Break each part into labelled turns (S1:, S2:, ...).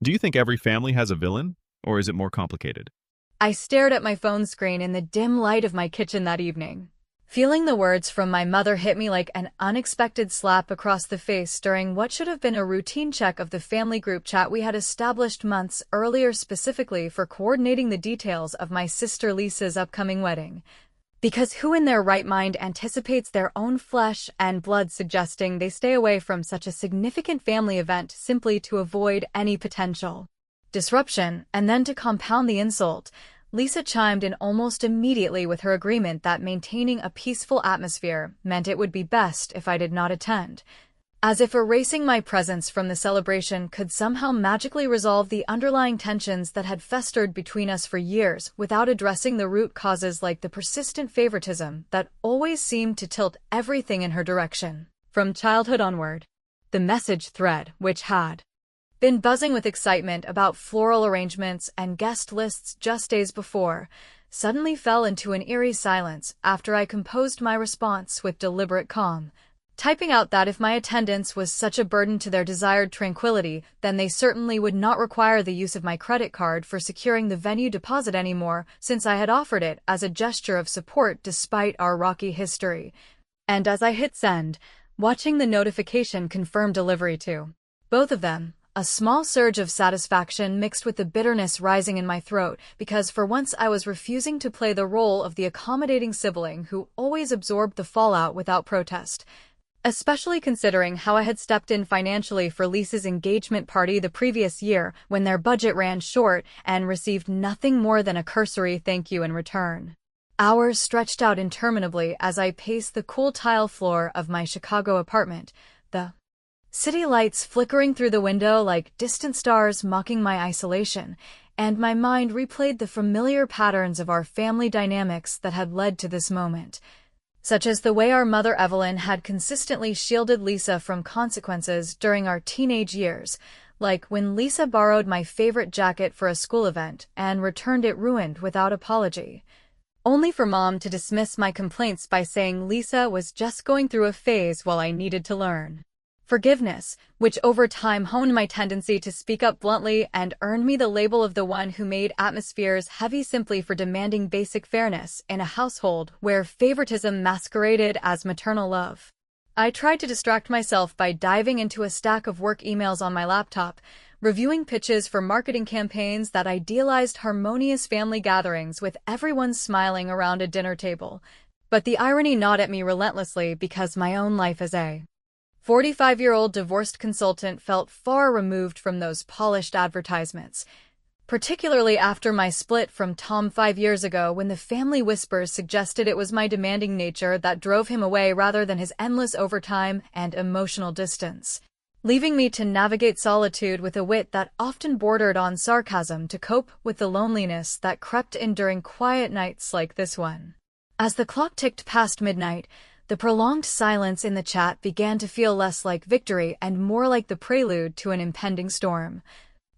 S1: Do you think every family has a villain, or is it more complicated?
S2: I stared at my phone screen in the dim light of my kitchen that evening, feeling the words from my mother hit me like an unexpected slap across the face during what should have been a routine check of the family group chat we had established months earlier specifically for coordinating the details of my sister Lisa's upcoming wedding. Because who in their right mind anticipates their own flesh and blood suggesting they stay away from such a significant family event simply to avoid any potential disruption? And then to compound the insult, Lisa chimed in almost immediately with her agreement that maintaining a peaceful atmosphere meant it would be best if I did not attend, as if erasing my presence from the celebration could somehow magically resolve the underlying tensions that had festered between us for years without addressing the root causes like the persistent favoritism that always seemed to tilt everything in her direction. From childhood onward, the message thread, which had been buzzing with excitement about floral arrangements and guest lists just days before, suddenly fell into an eerie silence after I composed my response with deliberate calm, typing out that if my attendance was such a burden to their desired tranquility, then they certainly would not require the use of my credit card for securing the venue deposit anymore, since I had offered it as a gesture of support despite our rocky history. And as I hit send, watching the notification confirm delivery to both of them, a small surge of satisfaction mixed with the bitterness rising in my throat, because for once I was refusing to play the role of the accommodating sibling who always absorbed the fallout without protest, especially considering how I had stepped in financially for Lisa's engagement party the previous year when their budget ran short and received nothing more than a cursory thank you in return. Hours stretched out interminably as I paced the cool tile floor of my Chicago apartment, the city lights flickering through the window like distant stars mocking my isolation, and my mind replayed the familiar patterns of our family dynamics that had led to this moment, such as the way our mother Evelyn had consistently shielded Lisa from consequences during our teenage years, like when Lisa borrowed my favorite jacket for a school event and returned it ruined without apology, only for Mom to dismiss my complaints by saying Lisa was just going through a phase while I needed to learn forgiveness, which over time honed my tendency to speak up bluntly and earned me the label of the one who made atmospheres heavy simply for demanding basic fairness in a household where favoritism masqueraded as maternal love. I tried to distract myself by diving into a stack of work emails on my laptop, reviewing pitches for marketing campaigns that idealized harmonious family gatherings with everyone smiling around a dinner table. But the irony gnawed at me relentlessly because my own life as a 45-year-old divorced consultant felt far removed from those polished advertisements, particularly after my split from Tom 5 years ago when the family whispers suggested it was my demanding nature that drove him away rather than his endless overtime and emotional distance, leaving me to navigate solitude with a wit that often bordered on sarcasm to cope with the loneliness that crept in during quiet nights like this one. As the clock ticked past midnight, the prolonged silence in the chat began to feel less like victory and more like the prelude to an impending storm,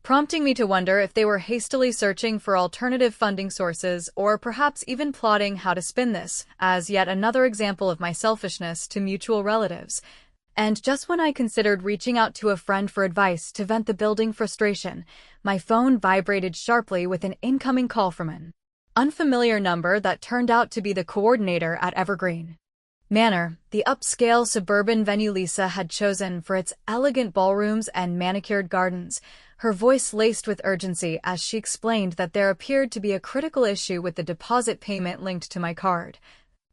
S2: prompting me to wonder if they were hastily searching for alternative funding sources or perhaps even plotting how to spin this as yet another example of my selfishness to mutual relatives. And just when I considered reaching out to a friend for advice to vent the building frustration, my phone vibrated sharply with an incoming call from an unfamiliar number that turned out to be the coordinator at Evergreen Manor, the upscale suburban venue Lisa had chosen for its elegant ballrooms and manicured gardens, her voice laced with urgency as she explained that there appeared to be a critical issue with the deposit payment linked to my card,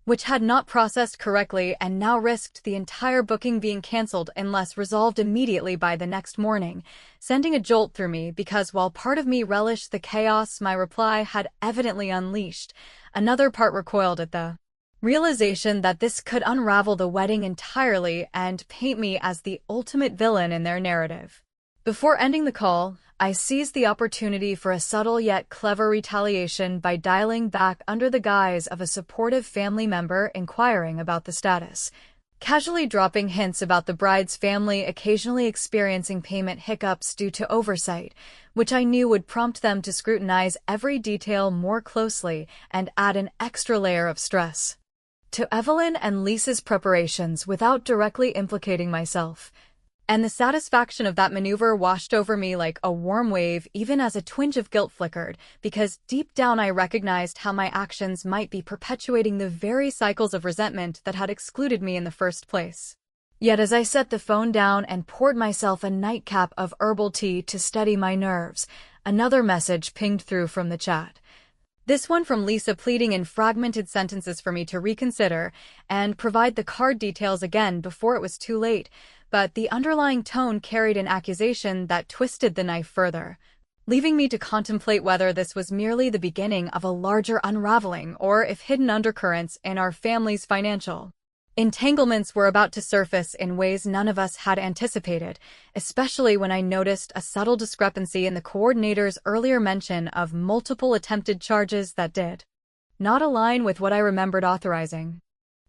S2: which had not processed correctly and now risked the entire booking being cancelled unless resolved immediately by the next morning, sending a jolt through me because while part of me relished the chaos my reply had evidently unleashed, another part recoiled at the realization that this could unravel the wedding entirely and paint me as the ultimate villain in their narrative. Before ending the call, I seized the opportunity for a subtle yet clever retaliation by dialing back under the guise of a supportive family member inquiring about the status, casually dropping hints about the bride's family occasionally experiencing payment hiccups due to oversight, which I knew would prompt them to scrutinize every detail more closely and add an extra layer of stress to Evelyn and Lisa's preparations without directly implicating myself. And the satisfaction of that maneuver washed over me like a warm wave, even as a twinge of guilt flickered, because deep down I recognized how my actions might be perpetuating the very cycles of resentment that had excluded me in the first place. Yet as I set the phone down and poured myself a nightcap of herbal tea to steady my nerves, another message pinged through from the chat. This one from Lisa, pleading in fragmented sentences for me to reconsider and provide the card details again before it was too late, but the underlying tone carried an accusation that twisted the knife further, leaving me to contemplate whether this was merely the beginning of a larger unraveling or if hidden undercurrents in our family's financial entanglements were about to surface in ways none of us had anticipated, especially when I noticed a subtle discrepancy in the coordinator's earlier mention of multiple attempted charges that did not align with what I remembered authorizing.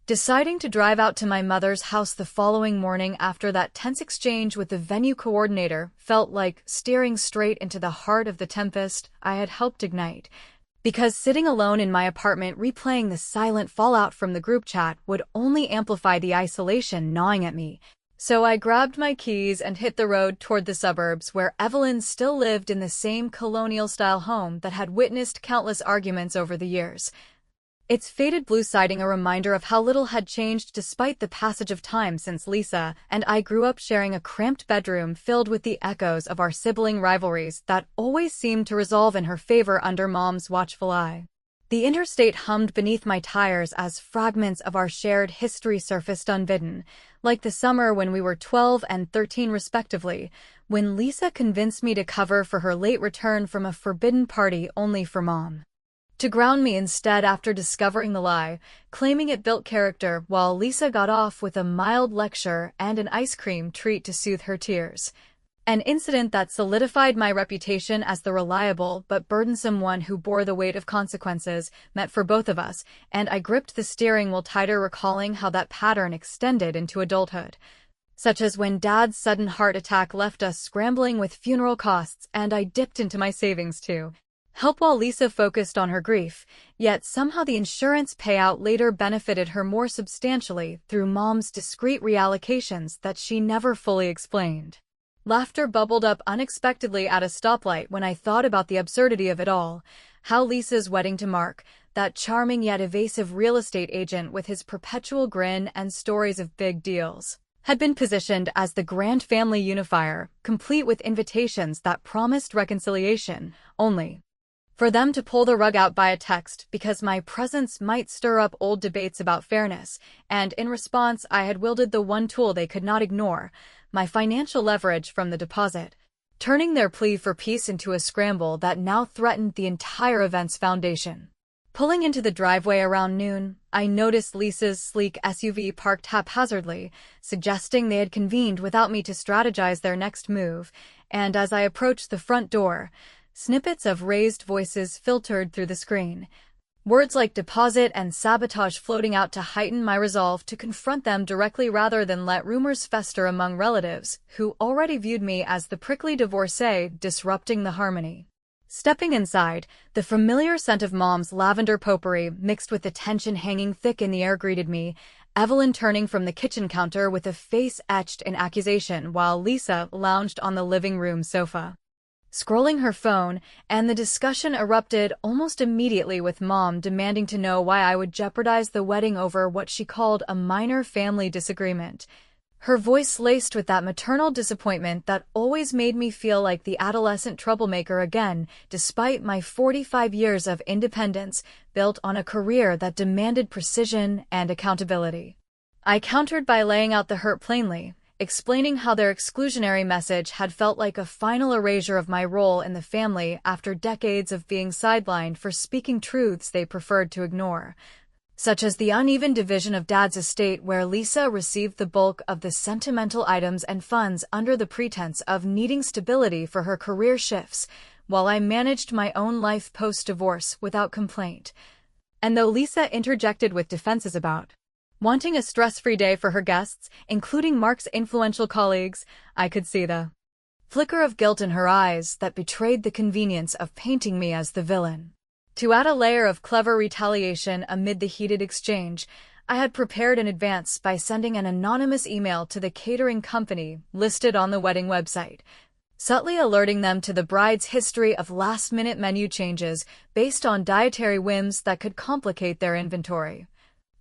S2: Deciding to drive out to my mother's house the following morning after that tense exchange with the venue coordinator felt like staring straight into the heart of the tempest I had helped ignite, because sitting alone in my apartment replaying the silent fallout from the group chat would only amplify the isolation gnawing at me. So I grabbed my keys and hit the road toward the suburbs, where Evelyn still lived in the same colonial-style home that had witnessed countless arguments over the years, its faded blue siding a reminder of how little had changed despite the passage of time since Lisa and I grew up sharing a cramped bedroom filled with the echoes of our sibling rivalries that always seemed to resolve in her favor under Mom's watchful eye. The interstate hummed beneath my tires as fragments of our shared history surfaced unbidden, like the summer when we were 12 and 13 respectively, when Lisa convinced me to cover for her late return from a forbidden party only for Mom to ground me instead after discovering the lie, claiming it built character, while Lisa got off with a mild lecture and an ice cream treat to soothe her tears. An incident that solidified my reputation as the reliable but burdensome one who bore the weight of consequences meant for both of us, and I gripped the steering wheel tighter, recalling how that pattern extended into adulthood, such as when Dad's sudden heart attack left us scrambling with funeral costs and I dipped into my savings to help while Lisa focused on her grief, yet somehow the insurance payout later benefited her more substantially through Mom's discreet reallocations that she never fully explained. Laughter bubbled up unexpectedly at a stoplight when I thought about the absurdity of it all, how Lisa's wedding to Mark, that charming yet evasive real estate agent with his perpetual grin and stories of big deals, had been positioned as the grand family unifier, complete with invitations that promised reconciliation, only for them to pull the rug out by a text because my presence might stir up old debates about fairness, and in response I had wielded the one tool they could not ignore, my financial leverage from the deposit, turning their plea for peace into a scramble that now threatened the entire event's foundation. Pulling into the driveway around noon, I noticed Lisa's sleek SUV parked haphazardly, suggesting they had convened without me to strategize their next move, and as I approached the front door, snippets of raised voices filtered through the screen, words like deposit and sabotage floating out to heighten my resolve to confront them directly rather than let rumors fester among relatives who already viewed me as the prickly divorcee disrupting the harmony. Stepping inside, the familiar scent of Mom's lavender potpourri mixed with the tension hanging thick in the air greeted me, Evelyn turning from the kitchen counter with a face etched in accusation while Lisa lounged on the living room sofa, scrolling her phone, and the discussion erupted almost immediately with Mom demanding to know why I would jeopardize the wedding over what she called a minor family disagreement, her voice laced with that maternal disappointment that always made me feel like the adolescent troublemaker again, despite my 45 years of independence built on a career that demanded precision and accountability. I countered by laying out the hurt plainly, explaining how their exclusionary message had felt like a final erasure of my role in the family after decades of being sidelined for speaking truths they preferred to ignore, such as the uneven division of Dad's estate where Lisa received the bulk of the sentimental items and funds under the pretense of needing stability for her career shifts, while I managed my own life post-divorce without complaint. And though Lisa interjected with defenses about wanting a stress-free day for her guests, including Mark's influential colleagues, I could see the flicker of guilt in her eyes that betrayed the convenience of painting me as the villain. To add a layer of clever retaliation amid the heated exchange, I had prepared in advance by sending an anonymous email to the catering company listed on the wedding website, subtly alerting them to the bride's history of last-minute menu changes based on dietary whims that could complicate their inventory,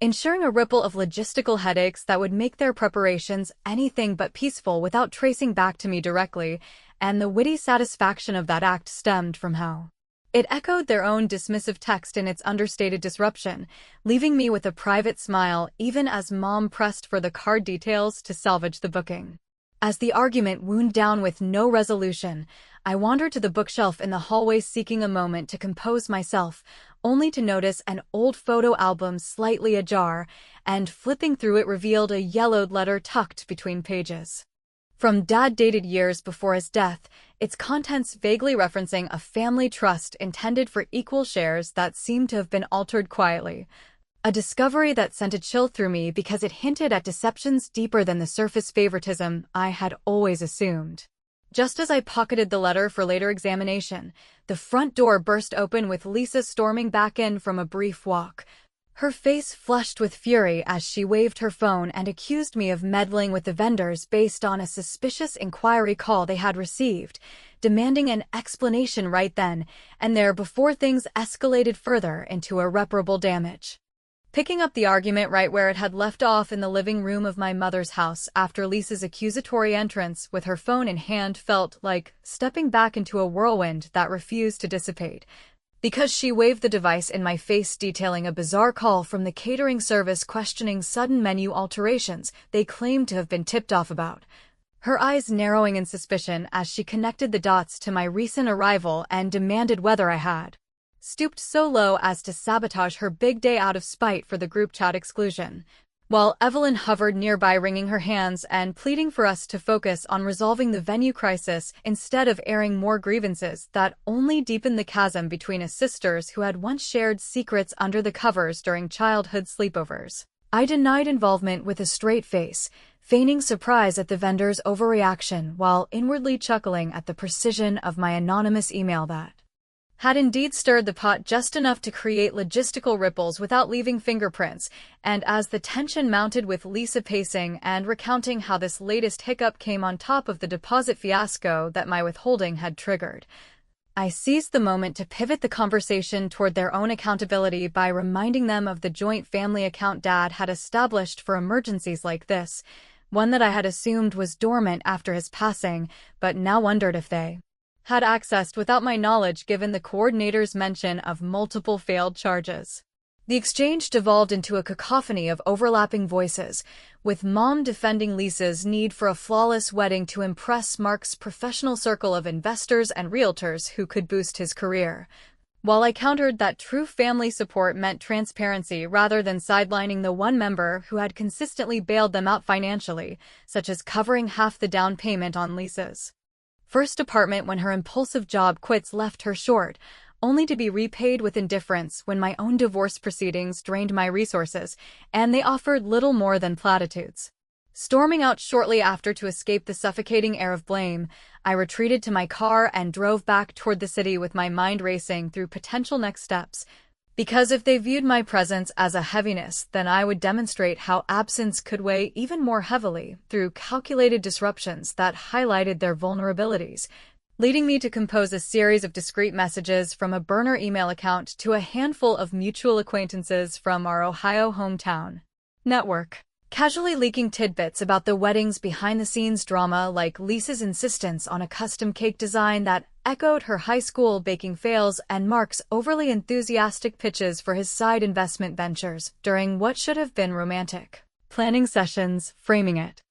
S2: ensuring a ripple of logistical headaches that would make their preparations anything but peaceful without tracing back to me directly, and the witty satisfaction of that act stemmed from how it echoed their own dismissive text in its understated disruption, leaving me with a private smile even as Mom pressed for the card details to salvage the booking. As the argument wound down with no resolution, I wandered to the bookshelf in the hallway seeking a moment to compose myself, only to notice an old photo album slightly ajar, and flipping through it revealed a yellowed letter tucked between pages. From Dad, dated years before his death, its contents vaguely referencing a family trust intended for equal shares that seemed to have been altered quietly. A discovery that sent a chill through me because it hinted at deceptions deeper than the surface favoritism I had always assumed. Just as I pocketed the letter for later examination, the front door burst open with Lisa storming back in from a brief walk. Her face flushed with fury as she waved her phone and accused me of meddling with the vendors based on a suspicious inquiry call they had received, demanding an explanation right then and there before things escalated further into irreparable damage. Picking up the argument right where it had left off in the living room of my mother's house after Lisa's accusatory entrance with her phone in hand felt like stepping back into a whirlwind that refused to dissipate, because she waved the device in my face detailing a bizarre call from the catering service questioning sudden menu alterations they claimed to have been tipped off about. Her eyes narrowing in suspicion as she connected the dots to my recent arrival and demanded whether I had stooped so low as to sabotage her big day out of spite for the group chat exclusion, while Evelyn hovered nearby wringing her hands and pleading for us to focus on resolving the venue crisis instead of airing more grievances that only deepened the chasm between us sisters who had once shared secrets under the covers during childhood sleepovers. I denied involvement with a straight face, feigning surprise at the vendor's overreaction while inwardly chuckling at the precision of my anonymous email that had indeed stirred the pot just enough to create logistical ripples without leaving fingerprints, and as the tension mounted with Lisa pacing and recounting how this latest hiccup came on top of the deposit fiasco that my withholding had triggered, I seized the moment to pivot the conversation toward their own accountability by reminding them of the joint family account Dad had established for emergencies like this, one that I had assumed was dormant after his passing, but now wondered if they had accessed without my knowledge given the coordinator's mention of multiple failed charges. The exchange devolved into a cacophony of overlapping voices, with Mom defending Lisa's need for a flawless wedding to impress Mark's professional circle of investors and realtors who could boost his career, while I countered that true family support meant transparency rather than sidelining the one member who had consistently bailed them out financially, such as covering half the down payment on Lisa's first apartment when her impulsive job quits left her short, only to be repaid with indifference when my own divorce proceedings drained my resources, and they offered little more than platitudes. Storming out shortly after to escape the suffocating air of blame, I retreated to my car and drove back toward the city with my mind racing through potential next steps, because if they viewed my presence as a heaviness, then I would demonstrate how absence could weigh even more heavily through calculated disruptions that highlighted their vulnerabilities, leading me to compose a series of discreet messages from a burner email account to a handful of mutual acquaintances from our Ohio hometown network, casually leaking tidbits about the wedding's behind-the-scenes drama like Lisa's insistence on a custom cake design that echoed her high school baking fails and Mark's overly enthusiastic pitches for his side investment ventures during what should have been romantic planning sessions, framing it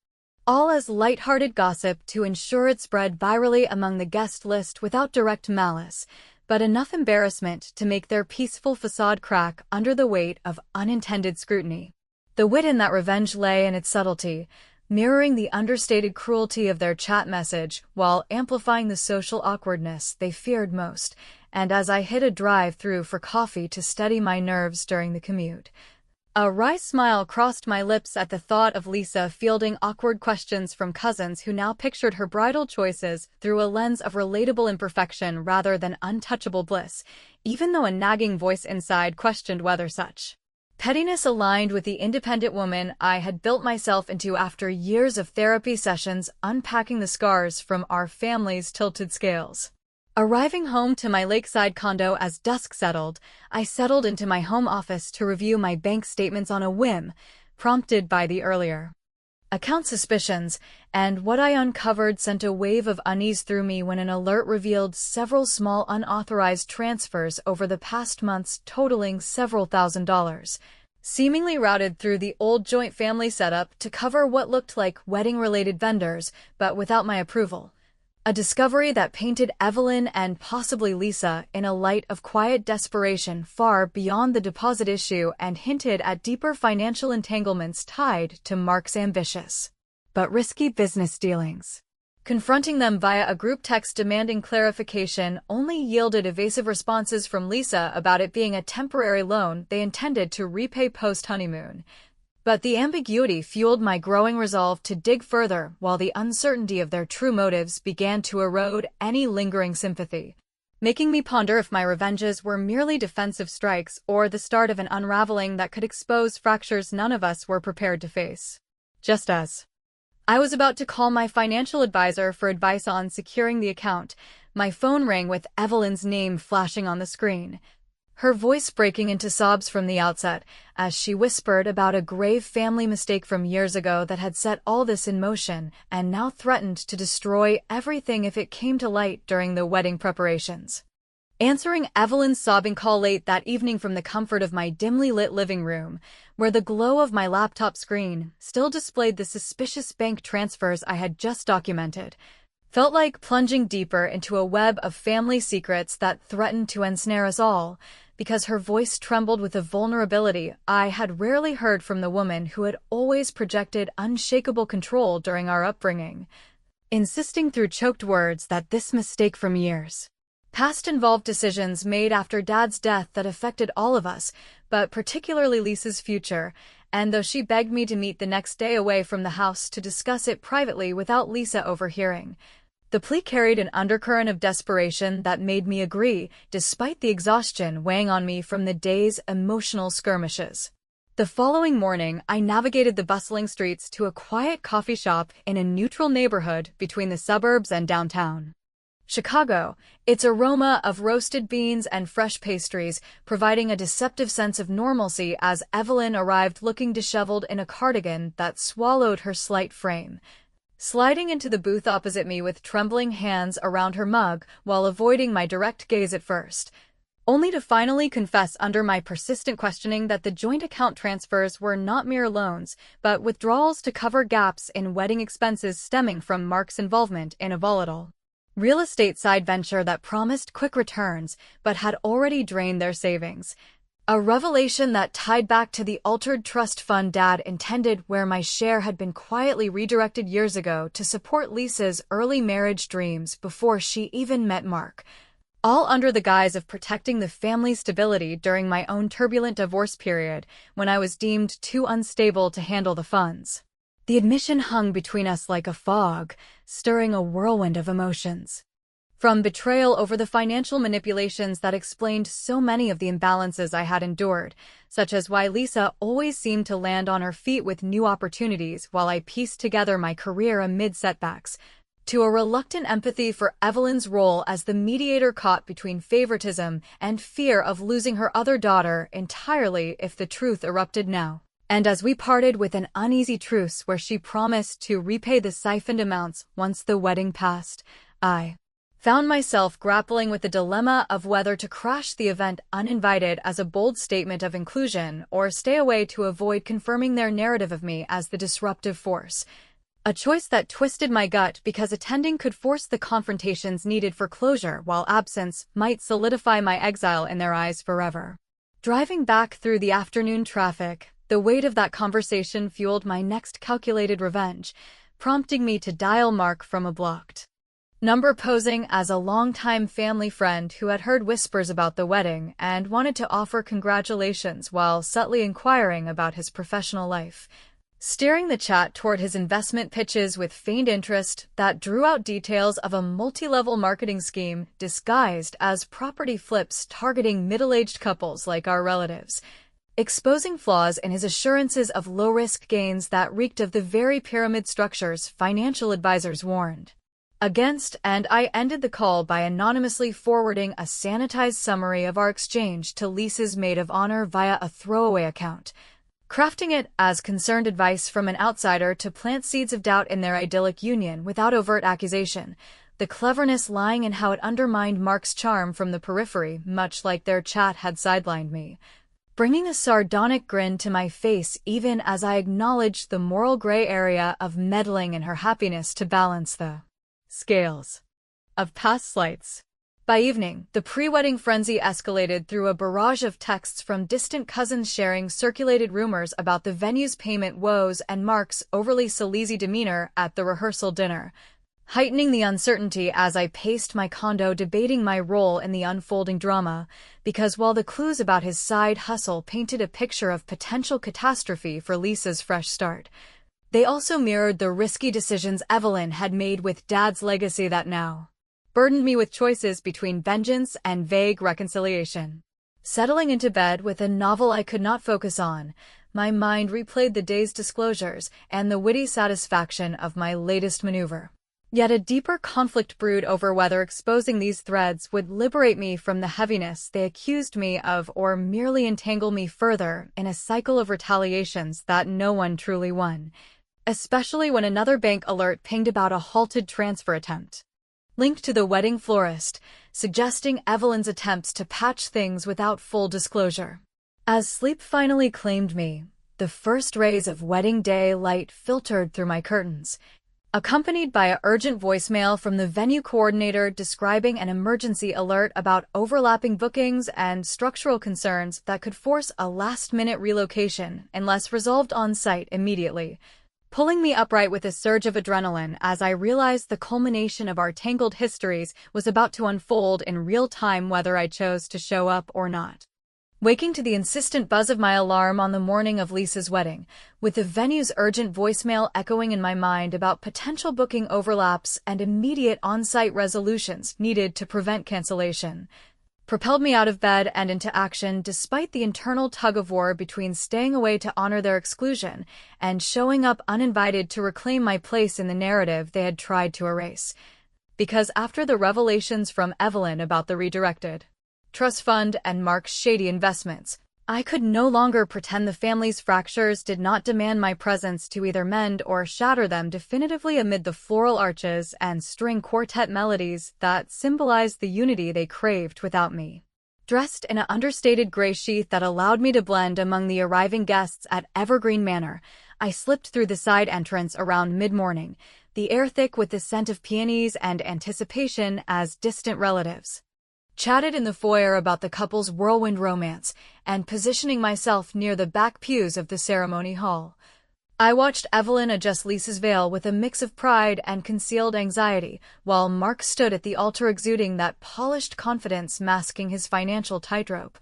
S2: all as lighthearted gossip to ensure it spread virally among the guest list without direct malice, but enough embarrassment to make their peaceful facade crack under the weight of unintended scrutiny. The wit in that revenge lay in its subtlety, mirroring the understated cruelty of their chat message while amplifying the social awkwardness they feared most, and as I hit a drive-through for coffee to steady my nerves during the commute, a wry smile crossed my lips at the thought of Lisa fielding awkward questions from cousins who now pictured her bridal choices through a lens of relatable imperfection rather than untouchable bliss, even though a nagging voice inside questioned whether such Pettiness aligned with the independent woman I had built myself into after years of therapy sessions unpacking the scars from our family's tilted scales. Arriving home to my lakeside condo as dusk settled, I settled into my home office to review my bank statements on a whim, prompted by the earlier account suspicions, and what I uncovered sent a wave of unease through me when an alert revealed several small unauthorized transfers over the past months totaling several $1,000s, seemingly routed through the old joint family setup to cover what looked like wedding-related vendors, but without my approval. A discovery that painted Evelyn and possibly Lisa in a light of quiet desperation far beyond the deposit issue and hinted at deeper financial entanglements tied to Mark's ambitious but risky business dealings. Confronting them via a group text demanding clarification only yielded evasive responses from Lisa about it being a temporary loan they intended to repay post-honeymoon. But the ambiguity fueled my growing resolve to dig further, while the uncertainty of their true motives began to erode any lingering sympathy, making me ponder if my revenges were merely defensive strikes or the start of an unraveling that could expose fractures none of us were prepared to face. Just as I was about to call my financial advisor for advice on securing the account, my phone rang with Evelyn's name flashing on the screen, her voice breaking into sobs from the outset as she whispered about a grave family mistake from years ago that had set all this in motion and now threatened to destroy everything if it came to light during the wedding preparations. Answering Evelyn's sobbing call late that evening from the comfort of my dimly lit living room, where the glow of my laptop screen still displayed the suspicious bank transfers I had just documented, felt like plunging deeper into a web of family secrets that threatened to ensnare us all, because her voice trembled with a vulnerability I had rarely heard from the woman who had always projected unshakable control during our upbringing, insisting through choked words that this mistake from years past involved decisions made after Dad's death that affected all of us, but particularly Lisa's future, and though she begged me to meet the next day away from the house to discuss it privately without Lisa overhearing, the plea carried an undercurrent of desperation that made me agree, despite the exhaustion weighing on me from the day's emotional skirmishes. The following morning, I navigated the bustling streets to a quiet coffee shop in a neutral neighborhood between the suburbs and downtown Chicago, its aroma of roasted beans and fresh pastries providing a deceptive sense of normalcy as Evelyn arrived looking disheveled in a cardigan that swallowed her slight frame, sliding into the booth opposite me with trembling hands around her mug while avoiding my direct gaze at first, only to finally confess under my persistent questioning that the joint account transfers were not mere loans, but withdrawals to cover gaps in wedding expenses stemming from Mark's involvement in a volatile real estate side venture that promised quick returns but had already drained their savings. A revelation that tied back to the altered trust fund Dad intended, where my share had been quietly redirected years ago to support Lisa's early marriage dreams before she even met Mark, all under the guise of protecting the family's stability during my own turbulent divorce period when I was deemed too unstable to handle the funds. The admission hung between us like a fog, stirring a whirlwind of emotions. From betrayal over the financial manipulations that explained so many of the imbalances I had endured, such as why Lisa always seemed to land on her feet with new opportunities while I pieced together my career amid setbacks, to a reluctant empathy for Evelyn's role as the mediator caught between favoritism and fear of losing her other daughter entirely if the truth erupted now. And as we parted with an uneasy truce where she promised to repay the siphoned amounts once the wedding passed, I found myself grappling with the dilemma of whether to crash the event uninvited as a bold statement of inclusion or stay away to avoid confirming their narrative of me as the disruptive force. A choice that twisted my gut because attending could force the confrontations needed for closure while absence might solidify my exile in their eyes forever. Driving back through the afternoon traffic, the weight of that conversation fueled my next calculated revenge, prompting me to dial Mark from a blocked number, posing as a longtime family friend who had heard whispers about the wedding and wanted to offer congratulations while subtly inquiring about his professional life, steering the chat toward his investment pitches with feigned interest that drew out details of a multi-level marketing scheme disguised as property flips targeting middle-aged couples like our relatives. exposing flaws in his assurances of low-risk gains that reeked of the very pyramid structures financial advisors warned against, and I ended the call by anonymously forwarding a sanitized summary of our exchange to Lisa's maid of honor via a throwaway account, crafting it as concerned advice from an outsider to plant seeds of doubt in their idyllic union without overt accusation, the cleverness lying in how it undermined Mark's charm from the periphery, much like their chat had sidelined me, bringing a sardonic grin to my face even as I acknowledged the moral gray area of meddling in her happiness to balance the scales of past slights. By evening, the pre-wedding frenzy escalated through a barrage of texts from distant cousins sharing circulated rumors about the venue's payment woes and Mark's overly sleazy demeanor at the rehearsal dinner, heightening the uncertainty as I paced my condo debating my role in the unfolding drama, because while the clues about his side hustle painted a picture of potential catastrophe for Lisa's fresh start, they also mirrored the risky decisions Evelyn had made with Dad's legacy that now burdened me with choices between vengeance and vague reconciliation. Settling into bed with a novel I could not focus on, my mind replayed the day's disclosures and the witty satisfaction of my latest maneuver. Yet a deeper conflict brewed over whether exposing these threads would liberate me from the heaviness they accused me of or merely entangle me further in a cycle of retaliations that no one truly won, especially when another bank alert pinged about a halted transfer attempt linked to the wedding florist, suggesting Evelyn's attempts to patch things without full disclosure. As sleep finally claimed me, the first rays of wedding day light filtered through my curtains, accompanied by an urgent voicemail from the venue coordinator describing an emergency alert about overlapping bookings and structural concerns that could force a last-minute relocation unless resolved on-site immediately, pulling me upright with a surge of adrenaline as I realized the culmination of our tangled histories was about to unfold in real time whether I chose to show up or not. Waking to the insistent buzz of my alarm on the morning of Lisa's wedding, with the venue's urgent voicemail echoing in my mind about potential booking overlaps and immediate on-site resolutions needed to prevent cancellation, propelled me out of bed and into action despite the internal tug-of-war between staying away to honor their exclusion and showing up uninvited to reclaim my place in the narrative they had tried to erase. Because after the revelations from Evelyn about the redirected trust fund and Mark's shady investments, I could no longer pretend the family's fractures did not demand my presence to either mend or shatter them definitively amid the floral arches and string quartet melodies that symbolized the unity they craved without me. Dressed in an understated gray sheath that allowed me to blend among the arriving guests at Evergreen Manor, I slipped through the side entrance around mid-morning, the air thick with the scent of peonies and anticipation as distant relatives chatted in the foyer about the couple's whirlwind romance, and positioning myself near the back pews of the ceremony hall, I watched Evelyn adjust Lisa's veil with a mix of pride and concealed anxiety, while Mark stood at the altar exuding that polished confidence masking his financial tightrope,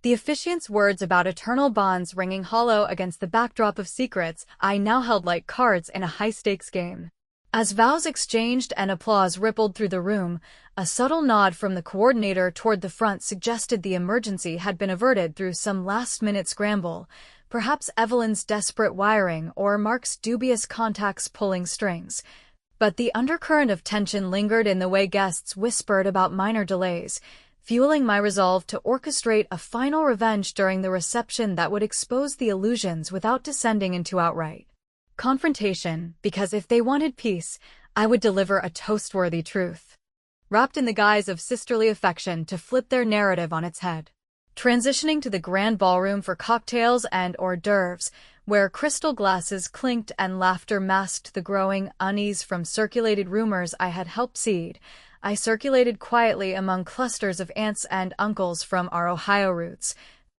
S2: the officiant's words about eternal bonds ringing hollow against the backdrop of secrets I now held like cards in a high-stakes game. As vows exchanged and applause rippled through the room, a subtle nod from the coordinator toward the front suggested the emergency had been averted through some last-minute scramble, perhaps Evelyn's desperate wiring or Mark's dubious contacts pulling strings. But the undercurrent of tension lingered in the way guests whispered about minor delays, fueling my resolve to orchestrate a final revenge during the reception that would expose the illusions without descending into outright confrontation, because if they wanted peace, I would deliver a toast-worthy truth, wrapped in the guise of sisterly affection to flip their narrative on its head. Transitioning to the grand ballroom for cocktails and hors d'oeuvres, where crystal glasses clinked and laughter masked the growing unease from circulated rumors I had helped seed, I circulated quietly among clusters of aunts and uncles from our Ohio roots,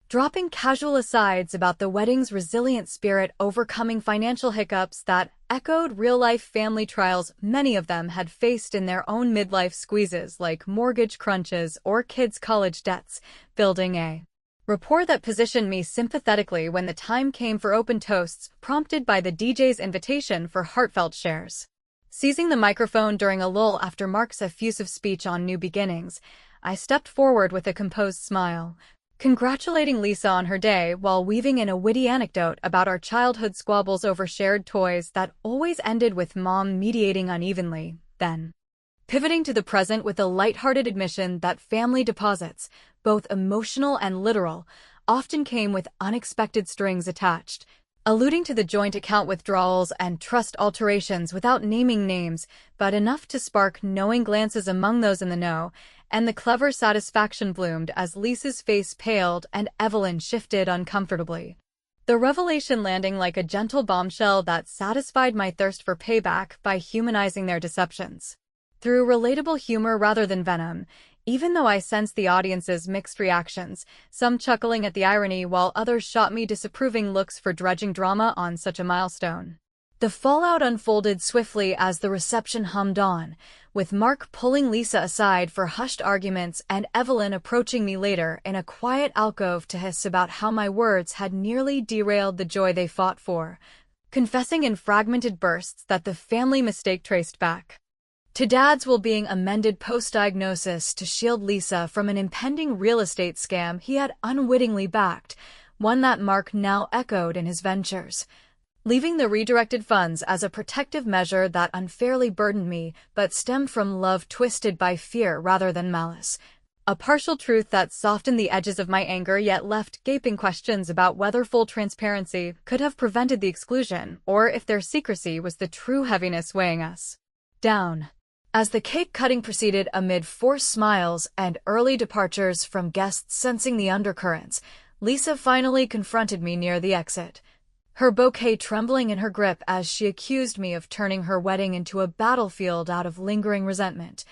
S2: dropping casual asides about the wedding's resilient spirit overcoming financial hiccups that echoed real-life family trials many of them had faced in their own midlife squeezes like mortgage crunches or kids' college debts, building a rapport that positioned me sympathetically when the time came for open toasts, prompted by the DJ's invitation for heartfelt shares. Seizing the microphone during a lull after Mark's effusive speech on new beginnings, I stepped forward with a composed smile, congratulating Lisa on her day while weaving in a witty anecdote about our childhood squabbles over shared toys that always ended with Mom mediating unevenly, then pivoting to the present with a lighthearted admission that family deposits, both emotional and literal, often came with unexpected strings attached, alluding to the joint account withdrawals and trust alterations without naming names, but enough to spark knowing glances among those in the know, and the clever satisfaction bloomed as Lisa's face paled and Evelyn shifted uncomfortably. The revelation landing like a gentle bombshell that satisfied my thirst for payback by humanizing their deceptions. Through relatable humor rather than venom, even though I sensed the audience's mixed reactions, some chuckling at the irony while others shot me disapproving looks for dredging drama on such a milestone. The fallout unfolded swiftly as the reception hummed on, with Mark pulling Lisa aside for hushed arguments and Evelyn approaching me later in a quiet alcove to hiss about how my words had nearly derailed the joy they fought for, confessing in fragmented bursts that the family mistake traced back to Dad's will being amended post-diagnosis to shield Lisa from an impending real estate scam he had unwittingly backed, one that Mark now echoed in his ventures, leaving the redirected funds as a protective measure that unfairly burdened me but stemmed from love twisted by fear rather than malice. A partial truth that softened the edges of my anger yet left gaping questions about whether full transparency could have prevented the exclusion or if their secrecy was the true heaviness weighing us down. As the cake-cutting proceeded amid forced smiles and early departures from guests sensing the undercurrents, Lisa finally confronted me near the exit, her bouquet trembling in her grip as she accused me of turning her wedding into a battlefield out of lingering resentment.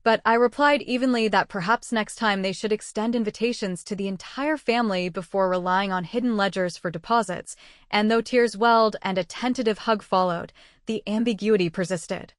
S2: But I replied evenly that perhaps next time they should extend invitations to the entire family before relying on hidden ledgers for deposits, and though tears welled and a tentative hug followed, the ambiguity persisted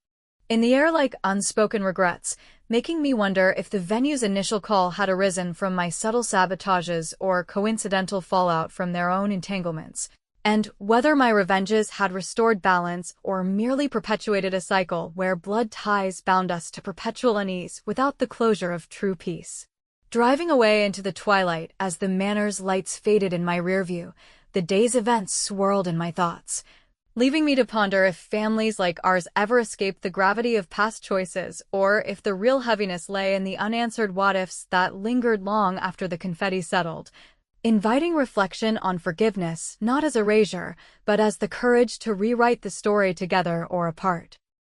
S2: in the air like unspoken regrets, making me wonder if the venue's initial call had arisen from my subtle sabotages or coincidental fallout from their own entanglements, and whether my revenges had restored balance or merely perpetuated a cycle where blood ties bound us to perpetual unease without the closure of true peace. Driving away into the twilight as the manor's lights faded in my rear view, the day's events swirled in my thoughts, leaving me to ponder if families like ours ever escaped the gravity of past choices, or if the real heaviness lay in the unanswered what-ifs that lingered long after the confetti settled, inviting reflection on forgiveness not as erasure, but as the courage to rewrite the story together or apart.